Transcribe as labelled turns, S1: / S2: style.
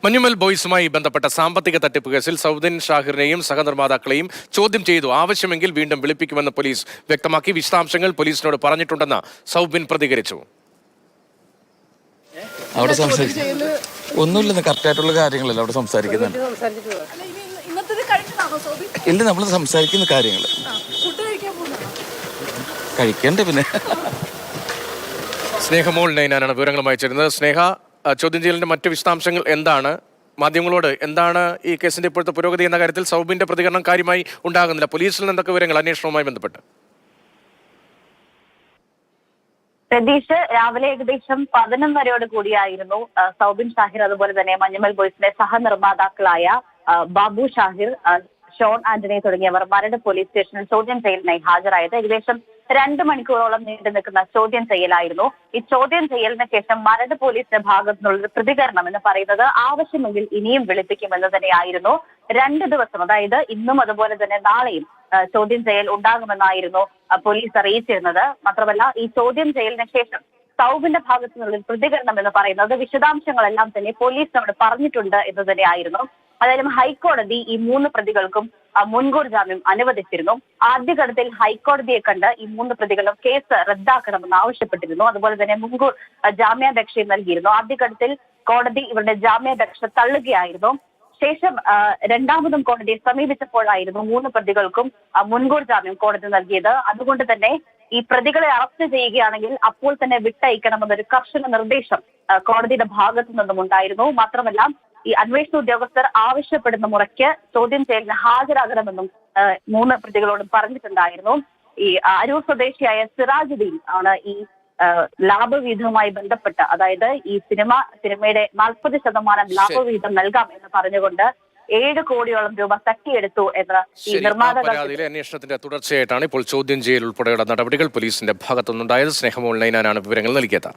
S1: മഞ്ഞുമൽ ബോയ്സുമായി ബന്ധപ്പെട്ട സാമ്പത്തിക തട്ടിപ്പ് കേസിൽ സൗദിൻ ഷാഹിറിനെയും സഹനിർമ്മാതാക്കളെയും ചോദ്യം ചെയ്തു. ആവശ്യമെങ്കിൽ വീണ്ടും വിളിപ്പിക്കുമെന്ന് പോലീസ് വ്യക്തമാക്കി. വിശദാംശങ്ങൾ പോലീസിനോട് പറഞ്ഞിട്ടുണ്ടെന്ന് സൗബിൻ പ്രതികരിച്ചു.
S2: അവിടെ ഒന്നുമില്ലെന്ന് കറക്റ്റായിട്ടുള്ള കാര്യങ്ങളല്ല അവിടെ സംസാരിക്കുന്നുണ്ട്. ഇല്ല, നമ്മൾ സംസാരിക്കുന്ന കാര്യങ്ങൾ കഴിക്കണ്ടേ. പിന്നെ
S1: സ്നേഹമോൾ നൈനാനാണ് വിവരങ്ങളുമായി ചേരുന്നത്. സ്നേഹ, ചോദ്യം ചെയ്യലിന്റെ മറ്റ് വിശദാംശങ്ങൾ എന്താണ്? മാധ്യമങ്ങളോട് എന്താണ് ഈ കേസിന്റെ ഇപ്പോഴത്തെ പുരോഗതി എന്ന കാര്യത്തിൽ സൗബിന്റെ പ്രതികരണം കാര്യമായി ഉണ്ടാകുന്നില്ല. പോലീസിൽ നിന്ന് എന്തൊക്കെ വിവരങ്ങൾ അന്വേഷണവുമായി ബന്ധപ്പെട്ട്?
S3: പ്രതീഷ്, രാവിലെ ഏകദേശം 11:30 കൂടിയായിരുന്നു സൗബിൻ ഷാഹിർ അതുപോലെ തന്നെ മഞ്ഞുമൽ ബോയ്സിന്റെ സഹനിർമ്മാതാക്കളായ ബാബു ഷാഹിർ, ഷോൺ ആന്റണി തുടങ്ങിയവർ മരട് പോലീസ് സ്റ്റേഷനിൽ ചോദ്യം ചെയ്യലിനായി ഹാജരായത്. ഏകദേശം 2 മണിക്കൂറോളം നീണ്ടു നിൽക്കുന്ന ചോദ്യം ചെയ്യലായിരുന്നു. ഈ ചോദ്യം ചെയ്യലിന് ശേഷം മരട് പോലീസിന്റെ ഭാഗത്തു നിന്നുള്ള പ്രതികരണം എന്ന് പറയുന്നത് ആവശ്യമെങ്കിൽ ഇനിയും വിളിപ്പിക്കുമെന്ന് തന്നെയായിരുന്നു. 2 ദിവസം, അതായത് ഇന്നും അതുപോലെ തന്നെ നാളെയും ചോദ്യം ചെയ്യൽ ഉണ്ടാകുമെന്നായിരുന്നു പോലീസ് അറിയിച്ചിരുന്നത്. മാത്രമല്ല, ഈ ചോദ്യം ചെയ്യലിന് ശേഷം സൗബിന്റെ ഭാഗത്തു നിന്നുള്ള പ്രതികരണം എന്ന് പറയുന്നത് വിശദാംശങ്ങളെല്ലാം തന്നെ പോലീസിനോട് പറഞ്ഞിട്ടുണ്ട് എന്ന് തന്നെയായിരുന്നു. അതായത് ഹൈക്കോടതി ഈ 3 പ്രതികൾക്കും മുൻകൂർ ജാമ്യം അനുവദിച്ചിരുന്നു. ആദ്യഘട്ടത്തിൽ ഹൈക്കോടതിയെ കണ്ട് ഈ 3 പ്രതികളും കേസ് റദ്ദാക്കണമെന്ന് ആവശ്യപ്പെട്ടിരുന്നു. അതുപോലെ തന്നെ മുൻകൂർ ജാമ്യാപേക്ഷയും നൽകിയിരുന്നു. ആദ്യഘട്ടത്തിൽ കോടതി ഇവരുടെ ജാമ്യാപേക്ഷ തള്ളുകയായിരുന്നു. ശേഷം രണ്ടാമതും കോടതിയെ സമീപിച്ചപ്പോഴായിരുന്നു 3 പ്രതികൾക്കും മുൻകൂർ ജാമ്യം കോടതി നൽകിയത്. അതുകൊണ്ട് തന്നെ ഈ പ്രതികളെ അറസ്റ്റ് ചെയ്യുകയാണെങ്കിൽ അപ്പോൾ തന്നെ വിട്ടയക്കണമെന്നൊരു കർശന നിർദ്ദേശം കോടതിയുടെ ഭാഗത്തു നിന്നും ഉണ്ടായിരുന്നു. മാത്രമല്ല, ഈ അന്വേഷണ ഉദ്യോഗസ്ഥർ ആവശ്യപ്പെടുന്ന മുറയ്ക്ക് ചോദ്യം ചെയ്യലിന് ഹാജരാകണമെന്നും 3 പ്രതികളോടും പറഞ്ഞിട്ടുണ്ടായിരുന്നു. ഈ അരൂർ സ്വദേശിയായ സിറാജുദ്ദീൻ ആണ് ഈ ലാഭവിഹിതവുമായി ബന്ധപ്പെട്ട്, അതായത് ഈ സിനിമയുടെ 40% ലാഭവിഹിതം നൽകാം എന്ന് പറഞ്ഞുകൊണ്ട് 7 കോടിയോളം രൂപ തട്ടിയെടുത്തു എന്ന് ഈ നിർമ്മാതാക്കൾ.
S1: അന്വേഷണത്തിന്റെ തുടർച്ചയായിട്ടാണ് ഇപ്പോൾ ചോദ്യം ചെയ്യൽ ഉൾപ്പെടെയുള്ള നടപടികൾ പോലീസിന്റെ ഭാഗത്തുനിന്നുണ്ടായത്. സ്നേഹമോൾ നൈനാനാണ് വിവരങ്ങൾ നൽകിയത്.